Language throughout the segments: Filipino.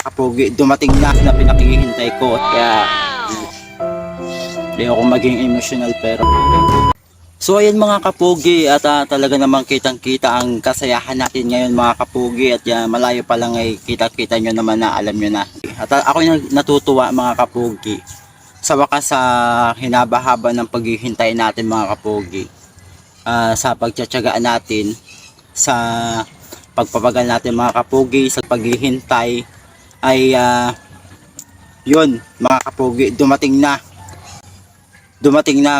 kapogi, dumating na pinakihintay ko. Kaya hindi ako maging emotional pero so ayan mga kapogi at talaga namang kitang kita ang kasayahan natin ngayon mga kapogi at malayo pa lang ay kita nyo naman na alam nyo na. At ako natutuwa mga kapogi sa wakas sa hinabahaba ng paghihintay natin mga kapogi, sa pagtsatsagaan natin, sa pagpapagal natin mga kapogi, sa paghihintay ay yun mga kapogi, dumating na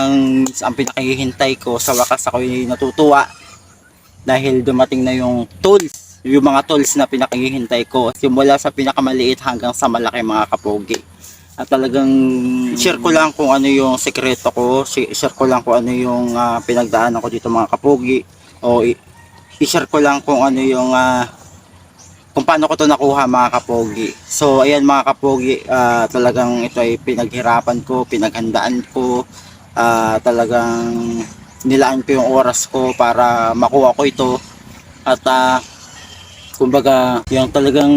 ang pinakihintay ko. Sa wakas ako'y natutuwa dahil dumating na yung mga tools na pinakihintay ko, simula sa pinakamaliit hanggang sa malaki mga kapogi. At talagang share ko lang kung ano yung sekreto ko, share ko lang kung ano yung pinagdaanan ko dito mga kapogi, o i-share ko lang kung ano yung kung paano ko to nakuha mga kapogi. So ayan mga kapogi, talagang ito ay pinaghirapan ko, pinaghandaan ko, talagang nilaan ko yung oras ko para makuha ko ito. At kumbaga yung talagang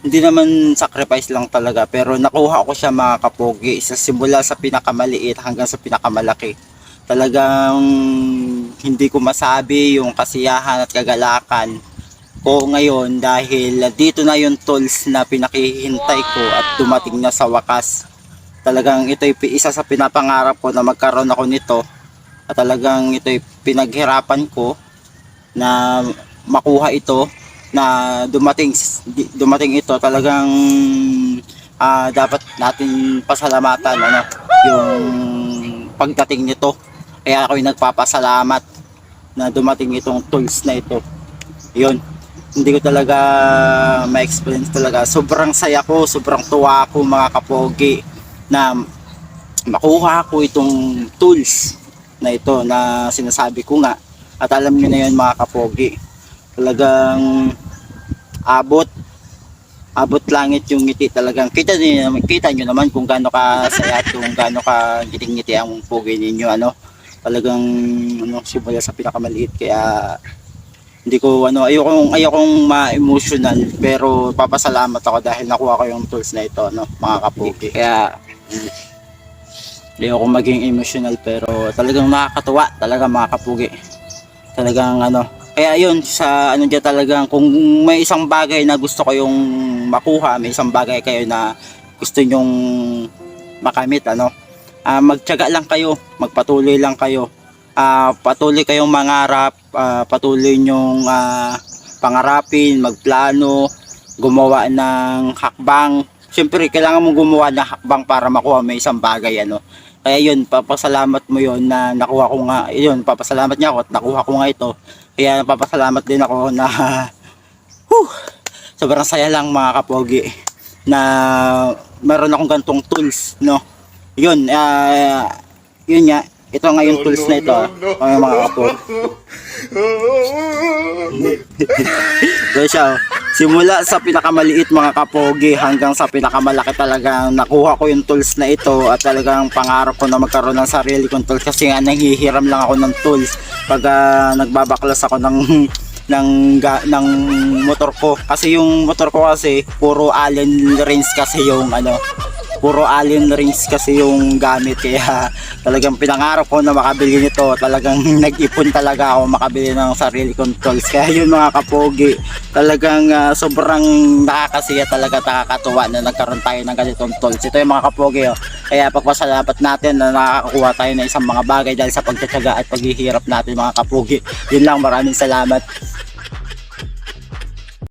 hindi naman sacrifice lang talaga, pero nakuha ko siya mga kapogi, sa simula sa pinakamaliit hanggang sa pinakamalaki. Talagang hindi ko masabi yung kasiyahan at kagalakan ko ngayon dahil dito na yung tools na pinakihintay ko at dumating na sa wakas. Talagang ito ay isa sa pinapangarap ko na magkaroon ako nito, at talagang ito ay pinaghirapan ko na makuha ito, na dumating ito. Talagang dapat natin pasalamatan yung pagdating nito. Kaya ako'y nagpapasalamat na dumating itong tools na ito. Yun, hindi ko talaga ma-explain talaga. Sobrang saya ko, sobrang tuwa ko mga kapogi na makuha ko itong tools na ito na sinasabi ko nga. At alam niyo na yun mga kapogi, talagang abot langit yung ngiti. Talagang kita nyo naman kung gaano ka saya at kung gaano ka ngiting-ngiti ang pogi ninyo. Talagang simula sa pinakamaliit. Kaya hindi ko ayokong ma-emotional, pero papasalamat ako dahil nakuha ko yung tools na ito mga kapogi. Kaya hindi ako maging emotional, pero talagang nakakatuwa talaga mga kapogi. Talagang kaya yun sa dyan, talagang kung may isang bagay na gusto ko yung makuha, may isang bagay kayo na gusto nyong makamit, magtiyaga lang kayo, magpatuloy lang kayo. Patuloy kayong mangarap, patuloy nyong pangarapin, magplano, gumawa ng hakbang. Siyempre kailangan mong gumawa ng hakbang para makuha may isang bagay. Kaya yun, papasalamat mo yun na nakuha ko nga, yun, papasalamat niya ako at nakuha ko nga ito. Kaya papasalamat din ako na sobrang saya lang mga kapogi na meron akong gantong tools, yun, yun nga. Ito nga yung tools na ito, mga kapogi. So siya, simula sa pinakamaliit mga kapogi hanggang sa pinakamalaki, talagang nakuha ko yung tools na ito. At talagang pangarap ko na magkaroon ng sarili kong tools, kasi nga nanghihiram lang ako ng tools pag nagbabaklas ako ng motor ko. Kasi yung motor ko kasi puro Allen wrench kasi yung gamit. Kaya talagang pinangarap ko na makabili nito. Talagang nag-ipon talaga ako makabili ng sarili kong tools. Kaya yun mga kapogi, talagang sobrang nakakasiya talaga, nakakatuwa na nagkaroon tayo ng ganitong tools. Ito yung mga kapogi. Kaya pagpasalamat natin na nakakakuha tayo ng isang mga bagay dahil sa pagtsatsaga at paghihirap natin mga kapogi. Yun lang, maraming salamat.